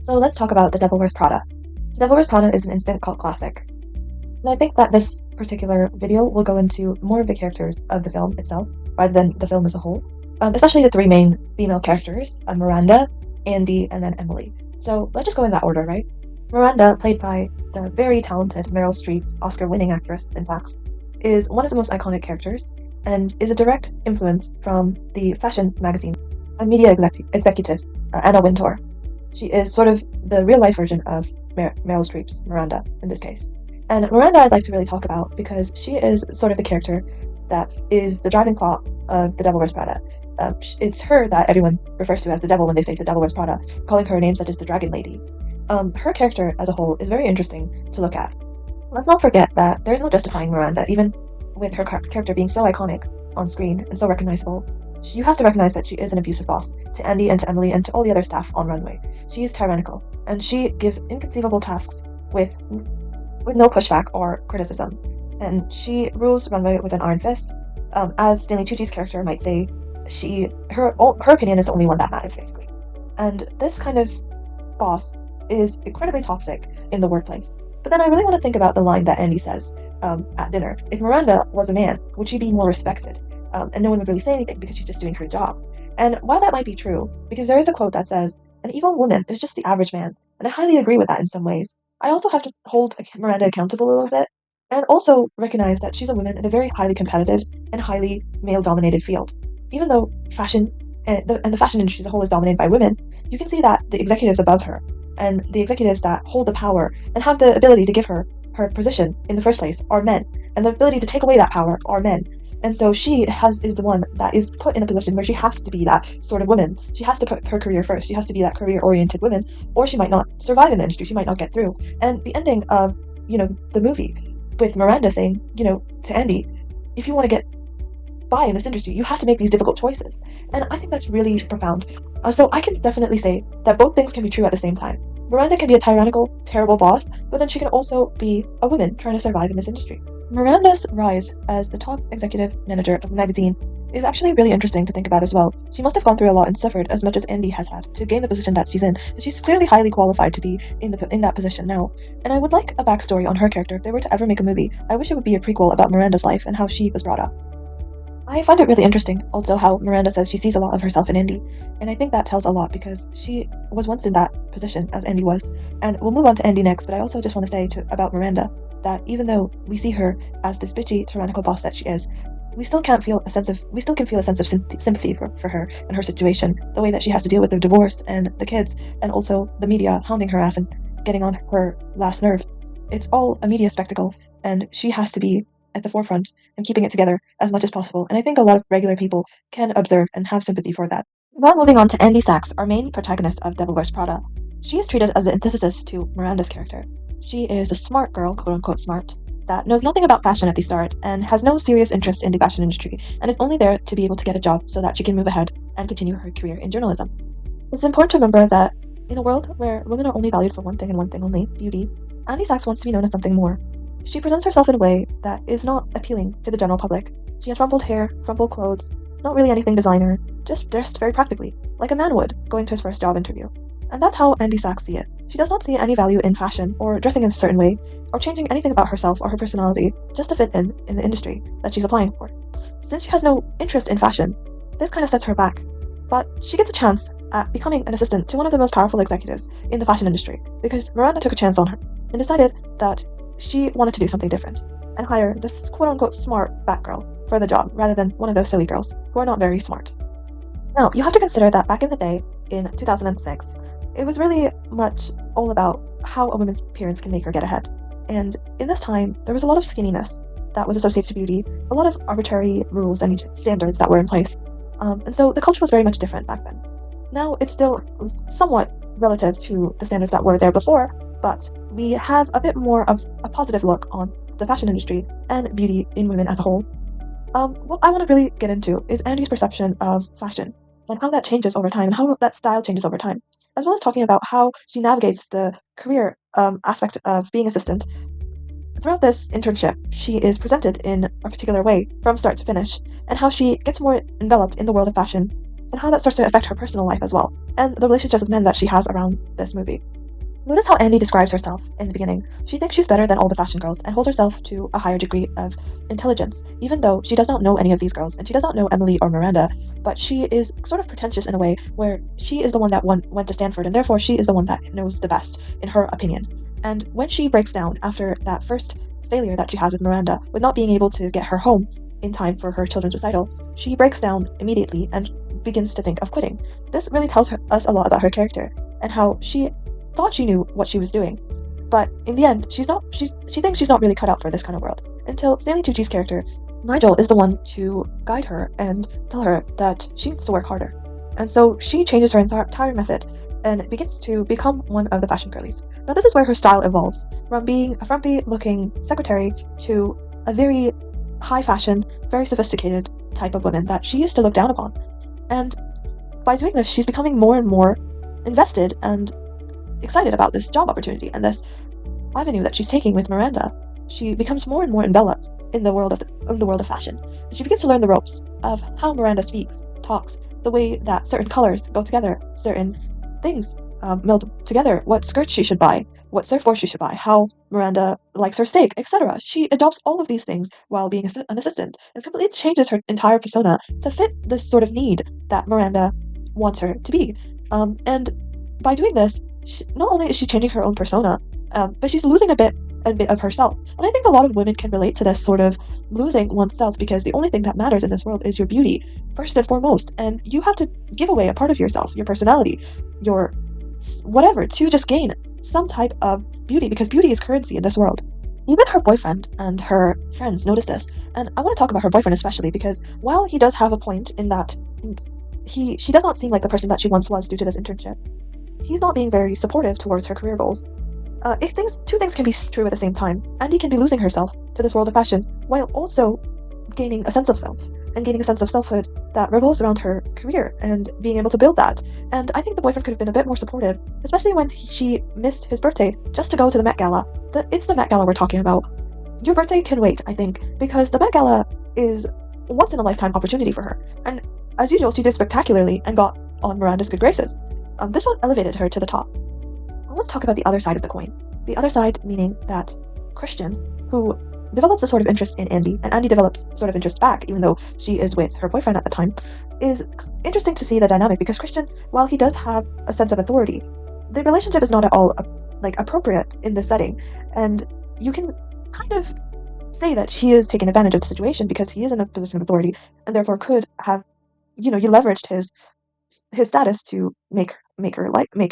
So let's talk about The Devil Wears Prada. The Devil Wears Prada is an instant cult classic. And I think that this particular video will go into more of the characters of the film itself, rather than the film as a whole. Especially the three main female characters, Miranda, Andy, and then Emily. So let's just go in that order, right? Miranda, played by the very talented Meryl Streep, Oscar-winning actress, in fact, is one of the most iconic characters, and is a direct influence from the fashion magazine and media executive, Anna Wintour. She is sort of the real-life version of Meryl Streep's Miranda, in this case. And Miranda I'd like to really talk about because she is sort of the character that is the driving plot of The Devil Wears Prada. It's her that everyone refers to as the devil when they say The Devil Wears Prada, calling her names such as the Dragon Lady. Her character as a whole is very interesting to look at. Let's not forget that there's no justifying Miranda, even with her character being so iconic on screen and so recognizable. You have to recognize that she is an abusive boss to Andy and to Emily and to all the other staff on runway. She is tyrannical, and she gives inconceivable tasks with no pushback or criticism. And she rules runway with an iron fist. As Stanley Tucci's character might say, her opinion is the only one that matters, basically. And this kind of boss is incredibly toxic in the workplace. But then I really want to think about the line that Andy says at dinner. If Miranda was a man, would she be more respected? And no one would really say anything because she's just doing her job. And while that might be true, because there is a quote that says, "An evil woman is just the average man," and I highly agree with that in some ways, I also have to hold Miranda accountable a little bit, and also recognize that she's a woman in a very highly competitive and highly male-dominated field. Even though fashion and the fashion industry as a whole is dominated by women, you can see that the executives above her, and the executives that hold the power and have the ability to give her her position in the first place are men, and the ability to take away that power are men. And so she is the one that is put in a position where she has to be that sort of woman. She has to put her career first. She has to be that career-oriented woman, or she might not survive in the industry. She might not get through. And the ending of, the movie with Miranda saying, to Andy, if you want to get by in this industry, you have to make these difficult choices. And I think that's really profound. So I can definitely say that both things can be true at the same time. Miranda can be a tyrannical, terrible boss, but then she can also be a woman trying to survive in this industry. Miranda's rise as the top executive manager of a magazine is actually really interesting to think about as well. She must have gone through a lot and suffered as much as Andy has had to gain the position that she's in, and she's clearly highly qualified to be in that position now. And I would like a backstory on her character if they were to ever make a movie. I wish it would be a prequel about Miranda's life and how she was brought up. I find it really interesting also how Miranda says she sees a lot of herself in Andy, and I think that tells a lot because she was once in that position as Andy was. And we'll move on to Andy next, but I also just want to say about Miranda that even though we see her as this bitchy, tyrannical boss that she is, we still can feel a sense of sympathy for her and her situation, the way that she has to deal with the divorce and the kids, and also the media hounding her ass and getting on her last nerve. It's all a media spectacle, and she has to be at the forefront and keeping it together as much as possible, and I think a lot of regular people can observe and have sympathy for that. Now moving on to Andy Sachs, our main protagonist of Devil Wears Prada. She is treated as the antithesis to Miranda's character. She is a smart girl, quote-unquote smart, that knows nothing about fashion at the start and has no serious interest in the fashion industry and is only there to be able to get a job so that she can move ahead and continue her career in journalism. It's important to remember that in a world where women are only valued for one thing and one thing only, beauty, Andy Sachs wants to be known as something more. She presents herself in a way that is not appealing to the general public. She has rumpled hair, rumpled clothes, not really anything designer, just dressed very practically, like a man would going to his first job interview. And that's how Andy Sachs sees it. She does not see any value in fashion, or dressing in a certain way, or changing anything about herself or her personality just to fit in the industry that she's applying for. Since she has no interest in fashion, this kind of sets her back. But she gets a chance at becoming an assistant to one of the most powerful executives in the fashion industry, because Miranda took a chance on her, and decided that she wanted to do something different, and hire this quote-unquote smart fat girl for the job, rather than one of those silly girls who are not very smart. Now, you have to consider that back in the day, in 2006, it was really much all about how a woman's appearance can make her get ahead. And in this time, there was a lot of skinniness that was associated to beauty, a lot of arbitrary rules and standards that were in place. And so the culture was very much different back then. Now it's still somewhat relative to the standards that were there before, but we have a bit more of a positive look on the fashion industry and beauty in women as a whole. What I want to really get into is Andy's perception of fashion and how that changes over time and how that style changes over time, as well as talking about how she navigates the career aspect of being assistant. Throughout this internship, she is presented in a particular way from start to finish, and how she gets more enveloped in the world of fashion, and how that starts to affect her personal life as well, and the relationships with men that she has around this movie. Notice how Andy describes herself in the beginning. She thinks she's better than all the fashion girls and holds herself to a higher degree of intelligence, even though she does not know any of these girls and she does not know Emily or Miranda, but she is sort of pretentious in a way where she is the one that went to Stanford and therefore she is the one that knows the best, in her opinion. And when she breaks down after that first failure that she has with Miranda, with not being able to get her home in time for her children's recital, she breaks down immediately and begins to think of quitting. This really tells us a lot about her character and how she thought she knew what she was doing, but in the end, she thinks she's not really cut out for this kind of world. Until Stanley Tucci's character, Nigel, is the one to guide her and tell her that she needs to work harder. And so she changes her entire method and begins to become one of the fashion girlies. Now this is where her style evolves, from being a frumpy-looking secretary to a very high-fashion, very sophisticated type of woman that she used to look down upon. And by doing this, she's becoming more and more invested and excited about this job opportunity and this avenue that she's taking with Miranda. She becomes more and more enveloped in the world of fashion, and she begins to learn the ropes of how Miranda speaks, talks, the way that certain colors go together, certain things meld together, what skirts she should buy, what surfboard she should buy, how Miranda likes her steak, etc. She adopts all of these things while being an assistant, and completely changes her entire persona to fit this sort of need that Miranda wants her to be. And by doing this, not only is she changing her own persona, but she's losing a bit of herself. And I think a lot of women can relate to this sort of losing oneself, because the only thing that matters in this world is your beauty, first and foremost. And you have to give away a part of yourself, your personality, your whatever, to just gain some type of beauty, because beauty is currency in this world. Even her boyfriend and her friends notice this. And I want to talk about her boyfriend especially, because while he does have a point in that she does not seem like the person that she once was due to this internship, he's not being very supportive towards her career goals. Two things can be true at the same time. Andy can be losing herself to this world of fashion, while also gaining a sense of self, and gaining a sense of selfhood that revolves around her career, and being able to build that. And I think the boyfriend could have been a bit more supportive, especially when she missed his birthday just to go to the Met Gala. It's the Met Gala we're talking about. Your birthday can wait, I think, because the Met Gala is a once-in-a-lifetime opportunity for her. And as usual, she did spectacularly and got on Miranda's good graces. This one elevated her to the top. I want to talk about the other side of the coin. The other side meaning that Christian, who develops a sort of interest in Andy, and Andy develops sort of interest back, even though she is with her boyfriend at the time, is interesting to see the dynamic, because Christian, while he does have a sense of authority, the relationship is not at all appropriate in this setting, and you can kind of say that he is taking advantage of the situation because he is in a position of authority, and therefore could have, you leveraged his status to make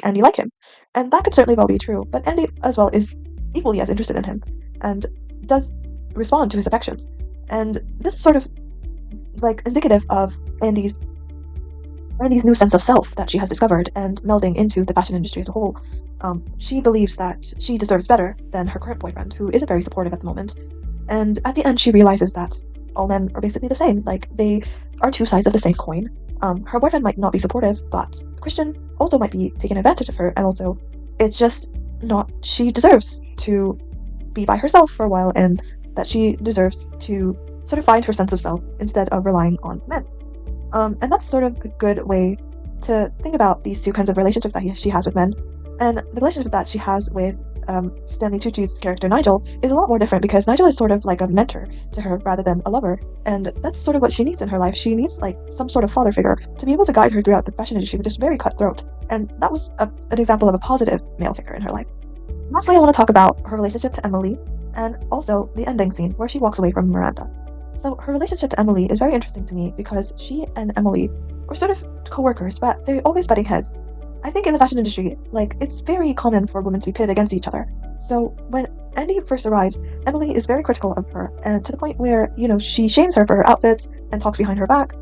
Andy like him. And that could certainly well be true, but Andy as well is equally as interested in him and does respond to his affections. And this is sort of indicative of Andy's new sense of self that she has discovered and melding into the fashion industry as a whole. She believes that she deserves better than her current boyfriend, who isn't very supportive at the moment. And at the end, she realizes that all men are basically the same. They are two sides of the same coin. Her boyfriend might not be supportive, but Christian also might be taking advantage of her, and also it's just not, she deserves to be by herself for a while, and that she deserves to sort of find her sense of self instead of relying on men. And that's sort of a good way to think about these two kinds of relationships that she has with men. And the relationship that she has with Stanley Tucci's character Nigel is a lot more different, because Nigel is sort of like a mentor to her rather than a lover, and that's sort of what she needs in her life. She needs some sort of father figure to be able to guide her throughout the fashion industry, which is very cutthroat, and that was an example of a positive male figure in her life. Lastly, I want to talk about her relationship to Emily, and also the ending scene where she walks away from Miranda. So her relationship to Emily is very interesting to me, because she and Emily were sort of co-workers, but they're always butting heads. I think in the fashion industry, it's very common for women to be pitted against each other. So when Andy first arrives, Emily is very critical of her, and to the point where, she shames her for her outfits and talks behind her back,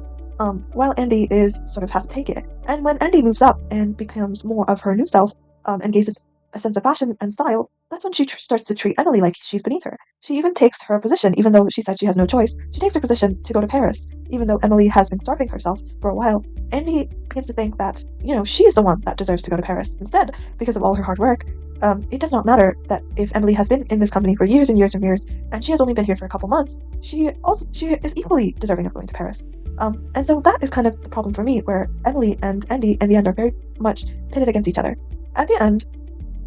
while Andy has to take it. And when Andy moves up and becomes more of her new self, and gains a sense of fashion and style, that's when she starts to treat Emily like she's beneath her. She even takes her position, even though she said she has no choice. She takes her position to go to Paris, even though Emily has been starving herself for a while. Andy begins to think that, she is the one that deserves to go to Paris instead, because of all her hard work. It does not matter that if Emily has been in this company for years and years and years, and she has only been here for a couple months, she is equally deserving of going to Paris. And so that is kind of the problem for me, where Emily and Andy in the end are very much pitted against each other. At the end,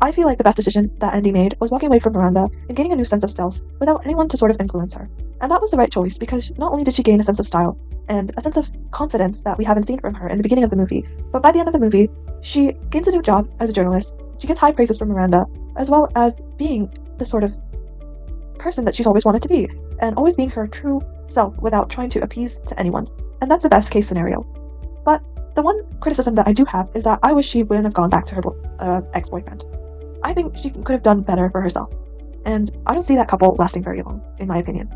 I feel like the best decision that Andy made was walking away from Miranda and gaining a new sense of self without anyone to sort of influence her. And that was the right choice because not only did she gain a sense of style and a sense of confidence that we haven't seen from her in the beginning of the movie, but by the end of the movie, she gains a new job as a journalist. She gets high praises from Miranda, as well as being the sort of person that she's always wanted to be, and always being her true self without trying to appease to anyone. And that's the best case scenario. But the one criticism that I do have is that I wish she wouldn't have gone back to her ex-boyfriend. I think she could have done better for herself, and I don't see that couple lasting very long, in my opinion.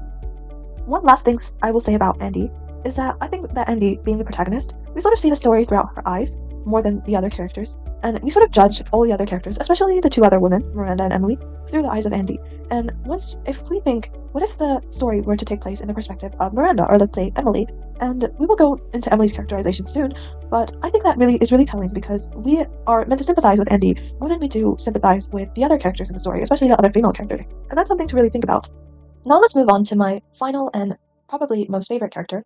One last thing I will say about Andy is that I think that Andy, being the protagonist, we sort of see the story throughout her eyes more than the other characters, and we sort of judge all the other characters, especially the two other women, Miranda and Emily, through the eyes of Andy. And if we think, what if the story were to take place in the perspective of Miranda, or let's say Emily, and we will go into Emily's characterization soon, but I think that is really telling because we are meant to sympathize with Andy more than we do sympathize with the other characters in the story, especially the other female characters, and that's something to really think about. Now let's move on to my final and probably most favorite character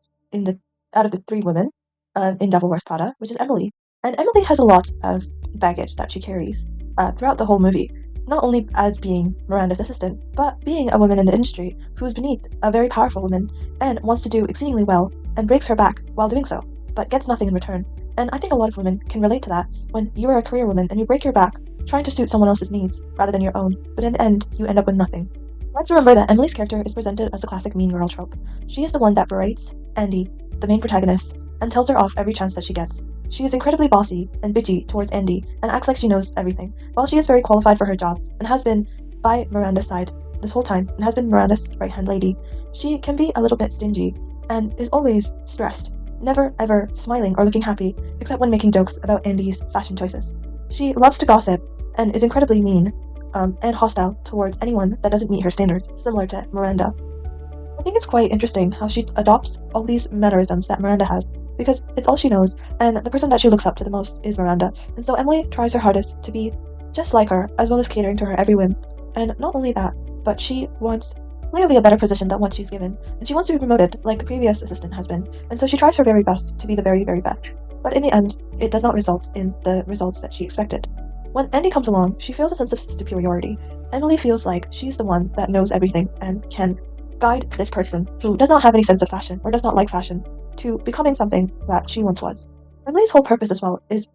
out of the three women in Devil Wears Prada, which is Emily. And Emily has a lot of baggage that she carries throughout the whole movie, not only as being Miranda's assistant, but being a woman in the industry who is beneath a very powerful woman and wants to do exceedingly well and breaks her back while doing so, but gets nothing in return. And I think a lot of women can relate to that when you are a career woman and you break your back trying to suit someone else's needs rather than your own, but in the end, you end up with nothing. Let's remember that Emily's character is presented as a classic mean girl trope. She is the one that berates Andy, the main protagonist, and tells her off every chance that she gets. She is incredibly bossy and bitchy towards Andy and acts like she knows everything, while she is very qualified for her job and has been by Miranda's side this whole time and has been Miranda's right-hand lady. She can be a little bit stingy and is always stressed, never ever smiling or looking happy except when making jokes about Andy's fashion choices. She loves to gossip and is incredibly mean and hostile towards anyone that doesn't meet her standards, similar to Miranda. I think it's quite interesting how she adopts all these mannerisms that Miranda has, because it's all she knows, and the person that she looks up to the most is Miranda, and so Emily tries her hardest to be just like her, as well as catering to her every whim. And not only that, but she wants clearly a better position than what she's given, and she wants to be promoted like the previous assistant has been, and so she tries her very best to be the very, very best. But in the end, it does not result in the results that she expected. When Andy comes along, she feels a sense of superiority. Emily feels like she's the one that knows everything and can guide this person who does not have any sense of fashion or does not like fashion to becoming something that she once was. Emily's whole purpose as well has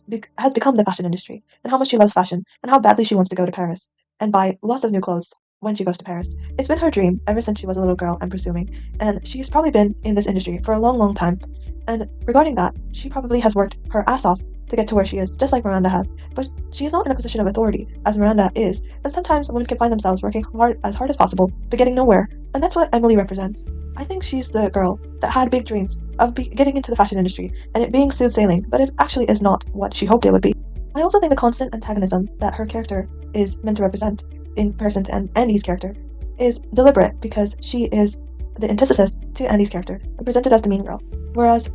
become the fashion industry and how much she loves fashion and how badly she wants to go to Paris and buy lots of new clothes when she goes to Paris. It's been her dream ever since she was a little girl, I'm presuming, and she's probably been in this industry for a long, long time. And regarding that, she probably has worked her ass off to get to where she is, just like Miranda has, but she is not in a position of authority, as Miranda is, and sometimes women can find themselves working hard as possible, but getting nowhere, and that's what Emily represents. I think she's the girl that had big dreams of getting into the fashion industry, and it being smooth sailing, but it actually is not what she hoped it would be. I also think the constant antagonism that her character is meant to represent, in comparison to Andy's character, is deliberate because she is the antithesis to Andy's character, and presented as the mean girl. Whereas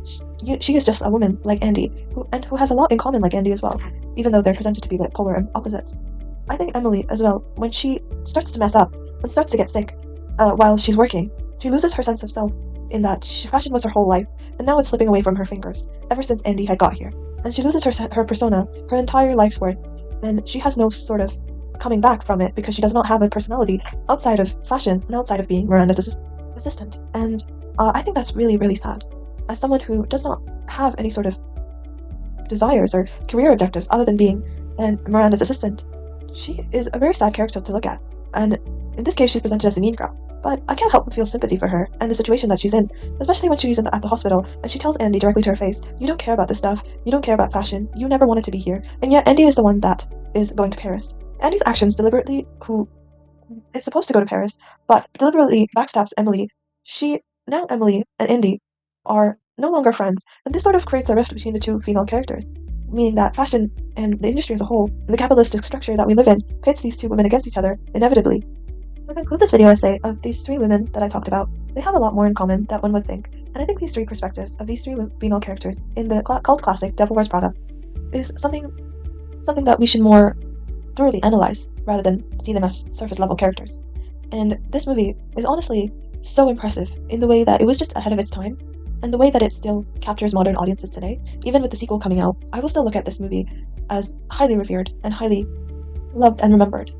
she is just a woman like Andy, who has a lot in common like Andy as well, even though they're presented to be like polar opposites. I think Emily as well, when she starts to mess up and starts to get sick while she's working, she loses her sense of self in that fashion was her whole life, and now it's slipping away from her fingers ever since Andy had got here. And she loses her persona, her entire life's worth, and she has no sort of coming back from it because she does not have a personality outside of fashion and outside of being Miranda's assistant. And I think that's really, really sad. As someone who does not have any sort of desires or career objectives other than being Miranda's assistant, she is a very sad character to look at. And in this case, she's presented as the mean girl. But I can't help but feel sympathy for her and the situation that she's in, especially when she's at the hospital and she tells Andy directly to her face, "You don't care about this stuff, you don't care about fashion, you never wanted to be here," and yet Andy is the one that is going to Paris. Andy's actions who is supposed to go to Paris, but deliberately backstabs Emily. Now Emily and Andy are no longer friends, and this sort of creates a rift between the two female characters, meaning that fashion and the industry as a whole, and the capitalistic structure that we live in, pits these two women against each other, inevitably. To conclude this video essay of these three women that I talked about, they have a lot more in common than one would think, and I think these three perspectives of these three female characters in the cult classic Devil Wears Prada is something that we should more thoroughly analyze, rather than see them as surface level characters. And this movie is honestly so impressive in the way that it was just ahead of its time, and the way that it still captures modern audiences today. Even with the sequel coming out, I will still look at this movie as highly revered and highly loved and remembered.